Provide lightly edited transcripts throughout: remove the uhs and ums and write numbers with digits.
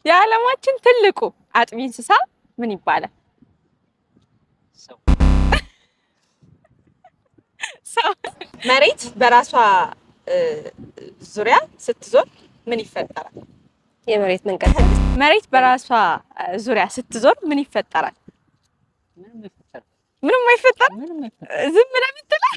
የዓለማችን ትልቁ አጥቢ እንስሳ ምን ይባላል? ሰው። መሬት በራሷ ዙሪያ ስትዞር ምን ይፈጠራል? የመሬት መንቀጥቀጥ። መሬት በራሷ ዙሪያ ስትዞር ምን ይፈጠራል? ምንም አይፈጠር። ዝም ብለህ የምትለው?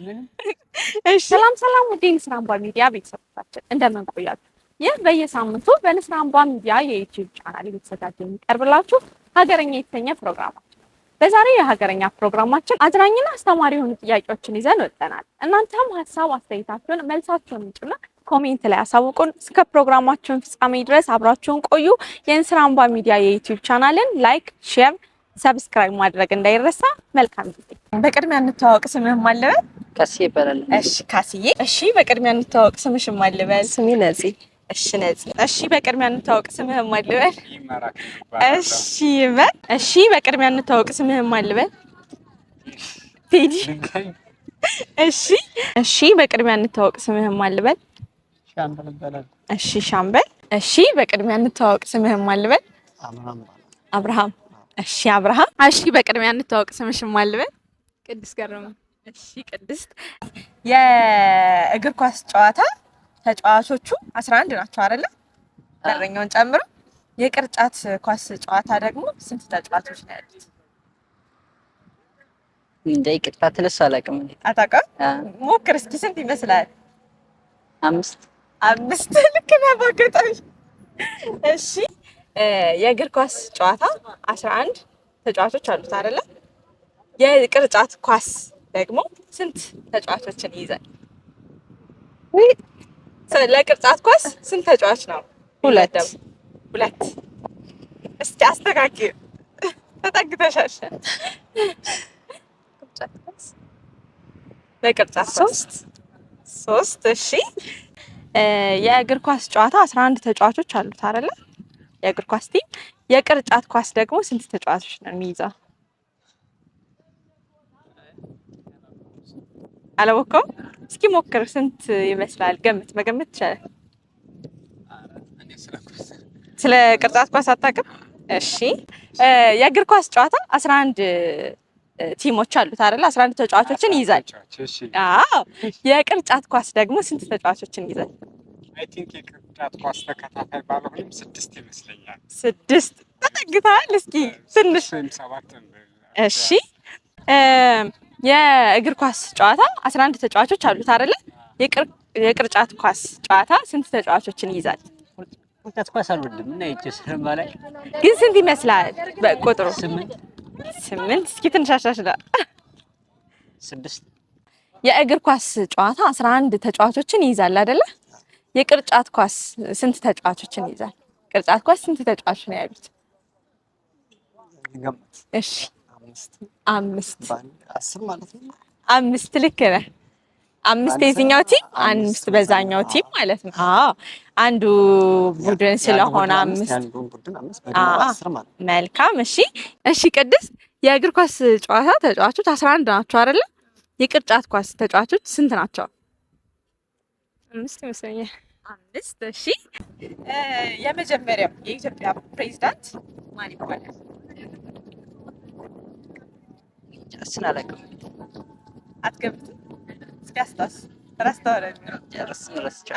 እሺ። ሰላም ውድ የንስር አምባ ሚዲያ ቤተሰቦቻችን እንደምን ቆያችሁ? ይህ በየሳምንቱ በንስር አምባ ሚዲያ የዩቲዩብ ቻናል እየተዘጋጀ የሚቀርብላችሁ ሀገረኛ የተሰኘ ፕሮግራማችን። በዛሬ የሀገረኛ ፕሮግራማችን አዝናኝና አስተማሪ የሆኑ ጥያቄዎችን ይዘን ወጥተናል። እናንተም ሀሳብ አስተያየታችሁን፣ መልሳችሁን ጭምር ኮሜንት ላይ አሳውቁን። እስከ ፕሮግራማችን ፍጻሜ ድረስ አብራችሁን ቆዩ። የንስር አምባ ሚዲያ የዩቲዩብ ቻናልን ላይክ፣ ሼር፣ ሰብስክራይብ ማድረግ እንዳይረሳ። መልካም ጊዜ። በቅድሚያ እንተዋወቅ፣ ስምህ ማን ልበል? ካስዬ ይባላል። እሺ ካስዬ። እሺ በቅድሚያ እንተዋወቅ፣ ስምሽ ማን ልበል? ስሜ ነፂ። እሺ ነፂ። እሺ በቅድሚያ እንተዋወቅ፣ ስምህ ማን ልበል? እሺ ይመር። እሺ በቅድሚያ እንተዋወቅ፣ ስምህ ማን ልበል? ቴዲ። እሺ በቅድሚያ እንተዋወቅ፣ ስምህ ማን ልበል? ሻምበል ይባላል። እሺ ሻምበል። እሺ በቅድሚያ እንተዋወቅ፣ ስምህ ማን ልበል? አብርሃም። እሺ አብርሃም። እሺ በቅድሚያ እንተዋወቅ፣ ስምሽ ማን ልበል? ቅድስት ገረመ። እሺ ቅድስት። የእግር ኳስ ጨዋታ ተጫዋቾቹ 11 ናቸው አይደለ? በረኛውን ጨምሮ። የቅርጫት ኳስ ጨዋታ ደግሞ ስንት ተጫዋቾች ነው ያሉት? እንደ ቅርጫት ለስ አላውቅም። አታውቅም? ሞክር እስኪ። ስንት ይመስላል? 5 ልክ ነህ በአጋጣሚ። እሺ የእግር ኳስ ጨዋታ 11 ተጫዋቾች አሉት አይደለ? የቅርጫት ኳስ ደግሞ ስንት ተጫዋቾችን ይይዛል? ለቅርጫት ኳስ ስንት ተጫዋች ነው? ሁለት። እስኪ አስተካክል። ተጠግተሻል። ለቅርጫት ሶስት። እሺ የእግር ኳስ ጨዋታ 11 ተጫዋቾች አሉት አይደለ? የእግር ኳስ ቲም። የቅርጫት ኳስ ደግሞ ስንት ተጫዋቾች ነው የሚይዘው? አላወቀውም? እስኪ ሞክር። ስንት ይመስላል? መገመት ይቻላል። ስለ ቅርጫት ኳስ አታውቅም? እሺ የእግር ኳስ ጨዋታ 11 ቲሞች አሉት አይደለ? 11 ተጫዋቾችን ይይዛል። አዎ። የቅርጫት ኳስ ደግሞ ስንት ተጫዋቾችን ይይዛል? አይ ቲንክ የቅርጫት ኳስ ተከታታይ ባለሆነም 6 ይመስለኛል። 6 ተጠግተሃል። እስኪ ትንሽ 7። እሺ የእግር ኳስ ጨዋታ 11 ተጫዋቾች አሉት አይደለ? የቅርጫት ኳስ ጨዋታ ስንት ተጫዋቾችን ይይዛል? ቅርጫት ኳስ አልወድም እና ስለማላይ ግን ስንት ይመስላል በቁጥሩ? 8። እስኪ ትንሽ አሻሽላ። 6። የእግር ኳስ ጨዋታ 11 ተጫዋቾችን ይይዛል አይደለ? የቅርጫት ኳስ ስንት ተጫዋቾችን ይይዛል? ቅርጫት ኳስ ስንት ተጫዋቾች ነው ያሉት? እሺ 5 10 ማለት ነው። 5 ልክ ነህ። 5 የዚህኛው ቲም 5 በዛኛው ቲም ማለት ነው። አዎ አንዱ ቡድን ስለሆነ 5 መልካም። እሺ ቅድስት፣ የእግር ኳስ ጨዋታ ተጫዋቾች 11 ናቸው አይደለ? የቅርጫት ኳስ ተጫዋቾች ስንት ናቸው? 5 ይመስለኛል። 5። እሺ የመጀመሪያው የኢትዮጵያ ፕሬዝዳንት ማን ይባላል? እሱን አላውቅም። አትገምትም? እስኪ አስታውስ። ረስተኸዋል?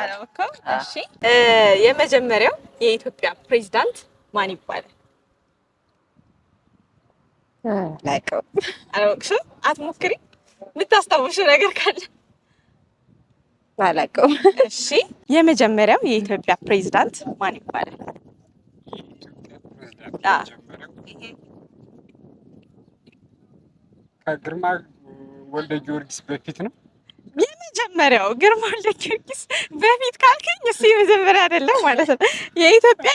አላወቅኸውም? እሺ የመጀመሪያው የኢትዮጵያ ፕሬዝዳንት ማን ይባላል? አላወቅሽም? አትሞክሪ? የምታስታውሽው ነገር ካለ? አላውቅም። እሺ የመጀመሪያው የኢትዮጵያ ፕሬዝዳንት ማን ይባላል? ከግርማ ወልደ ጊዮርጊስ በፊት ነው። የመጀመሪያው ግርማ ወልደ ጊዮርጊስ በፊት ካልከኝ እሱ የመጀመሪያ አይደለም ማለት ነው። የኢትዮጵያ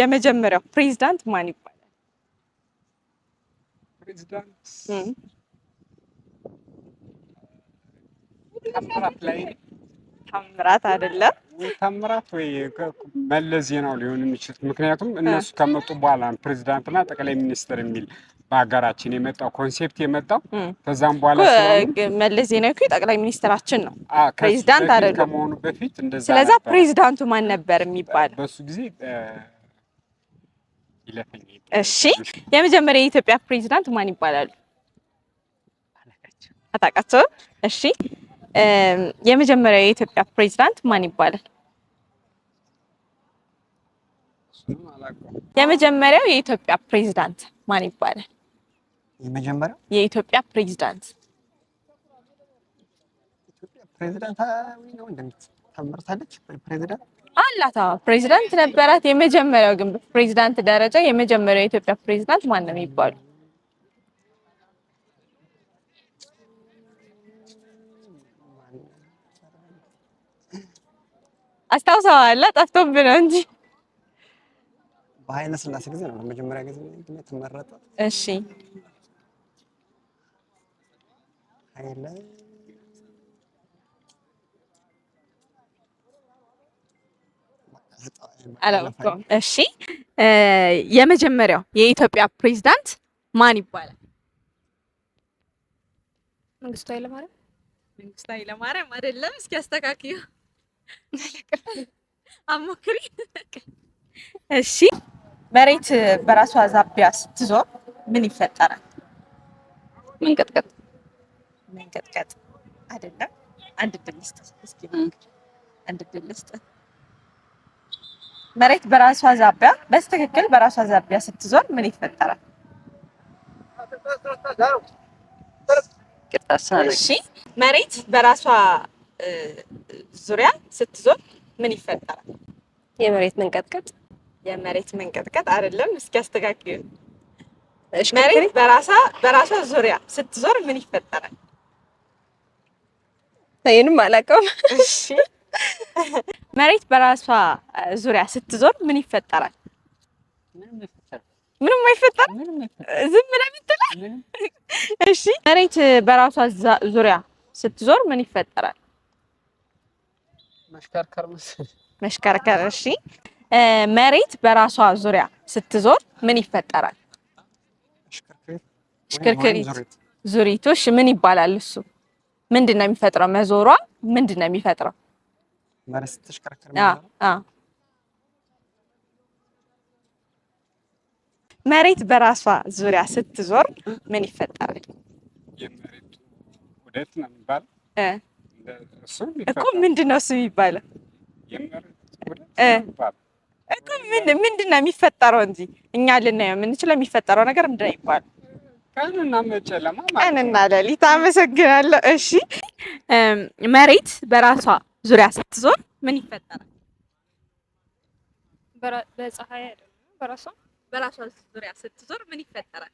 የመጀመሪያው ፕሬዝዳንት ማን ይባላል? ፕሬዝዳንት ታምራት አይደለም። ታምራት ወይ መለስ ዜናው ሊሆን የሚችል። ምክንያቱም እነሱ ከመጡ በኋላ ፕሬዝዳንትና ጠቅላይ ሚኒስትር የሚል በሀገራችን የመጣው ኮንሴፕት የመጣው ከዛም በኋላ መለስ ዜናዊ እኮ ጠቅላይ ሚኒስትራችን ነው፣ ፕሬዝዳንት አይደለም ከመሆኑ በፊት እንደዛ። ስለዛ ፕሬዝዳንቱ ማን ነበር የሚባለው? በሱ ጊዜ ይለፈኝ። እሺ የመጀመሪያ የኢትዮጵያ ፕሬዝዳንት ማን ይባላሉ? አታውቃቸው? እሺ የመጀመሪያው የኢትዮጵያ ፕሬዝዳንት ማን ይባላል? የመጀመሪያው የኢትዮጵያ ፕሬዝዳንት ማን ይባላል? የመጀመሪያው የኢትዮጵያ ፕሬዝዳንት ፕሬዚዳንታዊ ነው እንደምትመርታለች ፕሬዚዳንት አላታ ፕሬዝዳንት ነበራት። የመጀመሪያው ግን ፕሬዝዳንት ደረጃ የመጀመሪያው የኢትዮጵያ ፕሬዝዳንት ማን ነው የሚባሉ? አስታውሰዋል? ጠፍቶብህ ነው እንጂ በኃይለ ሥላሴ ጊዜ ነው ለመጀመሪያ ጊዜ የተመረጠው። እሺ ኃይለ አላውቀውም። እሺ የመጀመሪያው የኢትዮጵያ ፕሬዝዳንት ማን ይባላል? መንግስቱ ኃይለማርያም። መንግስቱ ኃይለማርያም አይደለም። እስኪ አስተካክዩ አሞክሪ። እሺ መሬት በራሷ ዛቢያ ስትዞር ምን ይፈጠራል? መንቀጥቀጥ። መንቀጥቀጥ አይደለም። አንድ ድል ልስጥ እስኪ አንድ ድል ልስጥ። መሬት በራሷ ዛቢያ በትክክል በራሷ ዛቢያ ስትዞር ምን ይፈጠራል? እሺ መሬት በራሷ ዙሪያ ስትዞር ምን ይፈጠራል? የመሬት መንቀጥቀጥ። የመሬት መንቀጥቀጥ አይደለም። እስኪ አስተካክዩ። መሬት በራሷ ዙሪያ ስትዞር ምን ይፈጠራል? ይሄንም አላውቀውም። እሺ መሬት በራሷ ዙሪያ ስትዞር ምን ይፈጠራል? ምንም አይፈጠርም። ዝም ብለህ የምትለው? እሺ መሬት በራሷ ዙሪያ ስትዞር ምን ይፈጠራል? መሽከርከር። እሺ መሬት በራሷ ዙሪያ ስትዞር ምን ይፈጠራል? ሽክርክሪት። ዙሪቶሽ ምን ይባላል? እሱ ምንድን ነው የሚፈጥረው? መዞሯ ምንድን ነው የሚፈጥረው? መሬት ስትሽከረከር መሬት በራሷ ዙሪያ ስትዞር ምን ይፈጠራል? የመሬቱ ውደት ነው የሚባለው እኮ። ምንድን ነው እሱ የሚባለው? እኮ ምንድን ነው የሚፈጠረው እንጂ እኛ ልናየው የምንችለው የሚፈጠረው ነገር ምንድን ነው የሚባለው? ቀንና ሌሊት። አመሰግናለሁ። እሺ መሬት በራሷ ዙሪያ ስትዞር ምን ይፈጠራል? በፀሐይ አይደለም። በራሷ ዙሪያ ስትዞር ምን ይፈጠራል?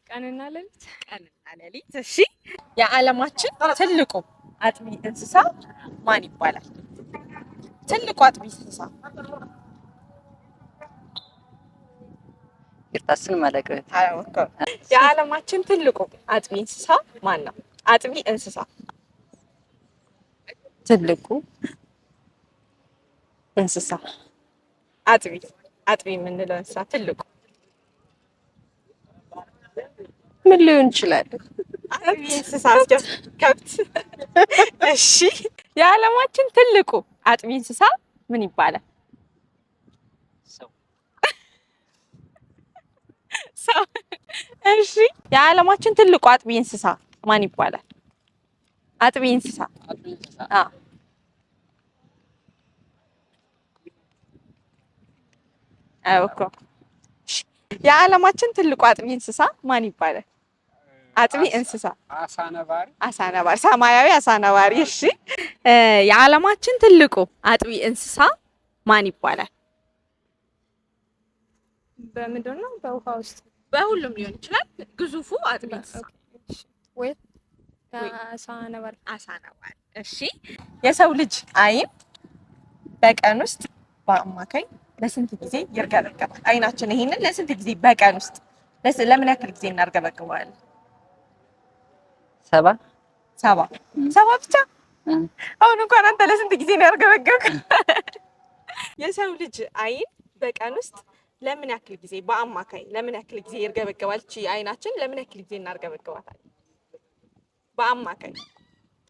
ቀንና ሌሊት። ቀንና ሌሊት። እሺ የዓለማችን ትልቁ አጥቢ እንስሳ ማን ይባላል? ትልቁ አጥቢ እንስሳ ይርታስን ማለቀ የዓለማችን ትልቁ አጥቢ እንስሳ ማን ነው? አጥቢ እንስሳ ትልቁ እንስሳ አጥቢ የምንለው እንስሳ ትልቁ ምን ሊሆን ይችላል? አጥቢ እንስሳ ከብት። እሺ የዓለማችን ትልቁ አጥቢ እንስሳ ምን ይባላል? ሰው። እሺ የዓለማችን ትልቁ አጥቢ እንስሳ ማን ይባላል? አጥቢ እንስሳ እኮ የዓለማችን ትልቁ አጥቢ እንስሳ ማን ይባላል? አጥቢ እንስሳ አሳ ነባሪ፣ ሰማያዊ አሳ ነባሪ። እሺ የዓለማችን ትልቁ አጥቢ እንስሳ ማን ይባላል? በምንድን ነው? በውሃ ውስጥ በሁሉም ሊሆን ይችላል። ግዙፉ አጥቢ እንስሳ ወይ አሳ ነባሪ። እሺ የሰው ልጅ አይን በቀን ውስጥ በአማካኝ ለስንት ጊዜ ይርገበገባል? አይናችን ይሄንን ለስንት ጊዜ በቀን ውስጥ ለምን ያክል ጊዜ እናርገበግባለን? ሰባ ብቻ? አሁን እንኳን አንተ ለስንት ጊዜ ነው ያርገበገብከው? የሰው ልጅ አይን በቀን ውስጥ ለምን ያክል ጊዜ በአማካኝ ለምን ያክል ጊዜ ይርገበገባል? እቺ አይናችን ለምን ያክል ጊዜ እናርገበግባታለን በአማካኝ?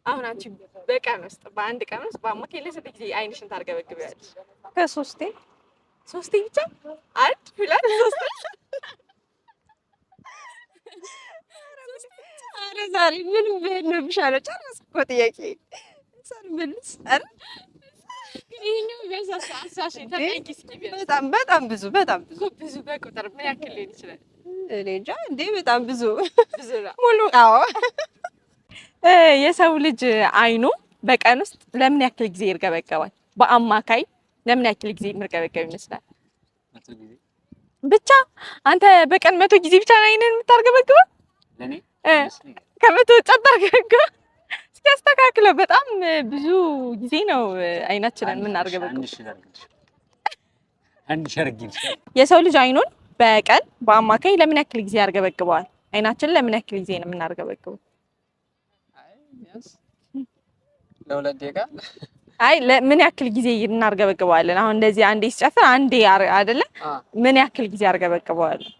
አሁን አንቺ በቀን ውስጥ በአንድ ቀን ውስጥ በአማካኝ ለስንት ጊዜ አይንሽን ታርገበግቢያለሽ? ከሶስቴ ብቻ? አንድ ሁለት ሶስት ፈጣሪ ምን ነው ብሻለው ጨረስኩ እኮ ጥያቄ ሳልመልስ አረ ይሄኛው ቢያሳሳ አሳሽ ተጠቂ እስኪ በጣም በጣም ብዙ ብዙ በቁጥር ምን ያክል ሊሆን ይችላል? እኔ እንጃ እንዴ በጣም ብዙ ነው። ሙሉ አዎ የሰው ልጅ አይኑ በቀን ውስጥ ለምን ያክል ጊዜ ይርገበገባል? በአማካይ ለምን ያክል ጊዜ የሚርገበገብ ይመስላል? ብቻ አንተ በቀን 100 ጊዜ ብቻ አይንን የምታርገበግበው? ለኔ ከመቶ ጨጣርገበግበው? እስኪ አስተካክለው። በጣም ብዙ ጊዜ ነው አይናችንን የምናርገበግበው። አንድ ሸርጊል የሰው ልጅ አይኑን በቀን በአማካይ ለምን ያክል ጊዜ ያርገበግበዋል? አይናችንን ለምን ያክል ጊዜ ነው የምናርገበግበው? ለሁለት ደቂቃ አይ ለምን ያክል ጊዜ እናርገበግበዋለን? አሁን እንደዚህ አንዴ ሲጨፍር አንዴ አይደለ? ምን ያክል ጊዜ አርገበግበዋለን?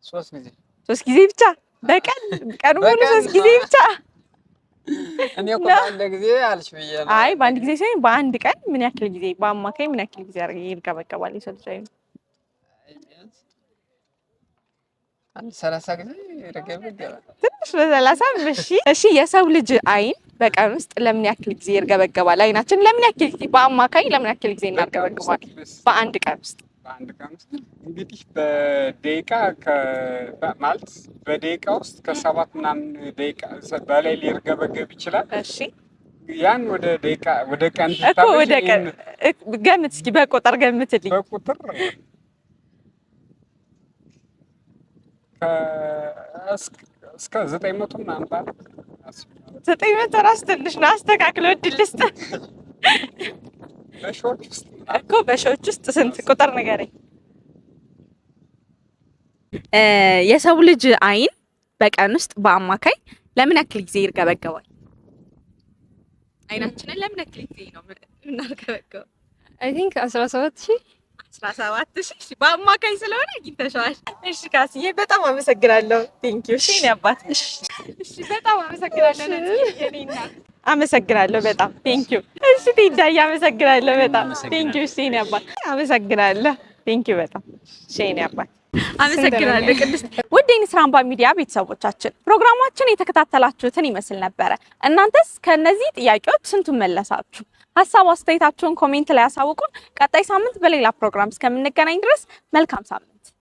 3 ጊዜ 3 ጊዜ ብቻ በቀን ቀኑ ሙሉ 3 ጊዜ ብቻ? እኔ እኮ በአንድ ጊዜ አልሽ ብዬሽ ነው። አይ በአንድ ጊዜ ሳይሆን በአንድ ቀን ምን ያክል ጊዜ በአማካይ ምን ያክል ጊዜ ይርገበገባል የሰው ልጅ አይኑ? አንድ 30 ጊዜ ይርገበገባል። ትንሽ ለ30 እሺ የሰው ልጅ አይን በቀን ውስጥ ለምን ያክል ጊዜ ይርገበገባል? አይናችን ለምን ያክል ጊዜ በአማካይ ለምን ያክል ጊዜ እናርገበግባል? በአንድ ቀን ውስጥ እንግዲህ በደቂቃ ማለት በደቂቃ ውስጥ ከ7 ምናምን ደቂቃ በላይ ሊርገበገብ ይችላል። እሺ ያን ወደ ደቂቃ ወደ ቀን እኮ ወደ ቀን ገምት እስኪ በቁጥር ገምትልኝ። በቁጥር እስከ 900 ምናምን ባለ 900 ራስ ትንሽ ነው። አስተካክለው እድል ልስጥ። በሺዎች ውስጥ እኮ በሺዎች ውስጥ ስንት ቁጥር ንገረኝ። የሰው ልጅ አይን በቀን ውስጥ በአማካይ ለምን ያክል ጊዜ ይርገበገባል? አይናችንን ለምን ያክል ጊዜ ነው የምናርገበገበው? አይ ቲንክ 17000 17,000 በአማካይ ስለሆነ አግኝተሻል። እሺ ካስዬ በጣም አመሰግናለሁ። ቴንክ ዩ። እሺ ያባት እሺ በጣም አመሰግናለሁ። የኔና አመሰግናለሁ በጣም ቴንክ ዩ። እሺ ቴዳዬ አመሰግናለሁ በጣም ቴንክ ዩ። እሺ ያባት አመሰግናለሁ ቴንክ ዩ በጣም እሺ ያባት አመሰግናለሁ። ቅድስት ውድ የንስር አምባ ሚዲያ ቤተሰቦቻችን ፕሮግራማችን የተከታተላችሁትን ይመስል ነበረ። እናንተስ ከነዚህ ጥያቄዎች ስንቱን መለሳችሁ? ሀሳብ አስተያየታችሁን ኮሜንት ላይ ያሳውቁን። ቀጣይ ሳምንት በሌላ ፕሮግራም እስከምንገናኝ ድረስ መልካም ሳምንት